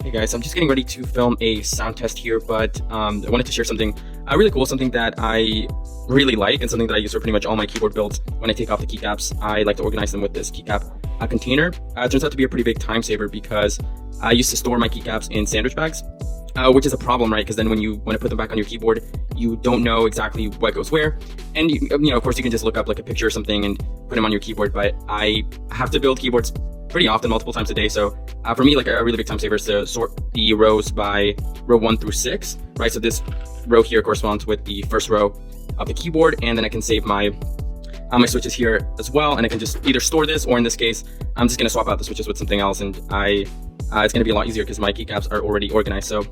Hey guys, I'm just getting ready to film a sound test here, but I wanted to share something really cool, something that I really like and something that I use for pretty much all my keyboard builds. When I take off the keycaps, I like to organize them with this keycap container. It turns out to be a pretty big time saver because I used to store my keycaps in sandwich bags, which is a problem, right? Because then when you want to put them back on your keyboard, you don't know exactly what goes where. And you know, of course, you can just look up like a picture or something and put them on your keyboard, but I have to build keyboards pretty often, multiple times a day. So for me, like a really big time saver is to sort the rows by row 1 through 6, right? So this row here corresponds with the first row of the keyboard, and then I can save my my switches here as well, and I can just either store this, or in this case, I'm just gonna swap out the switches with something else, and it's gonna be a lot easier because my keycaps are already organized. So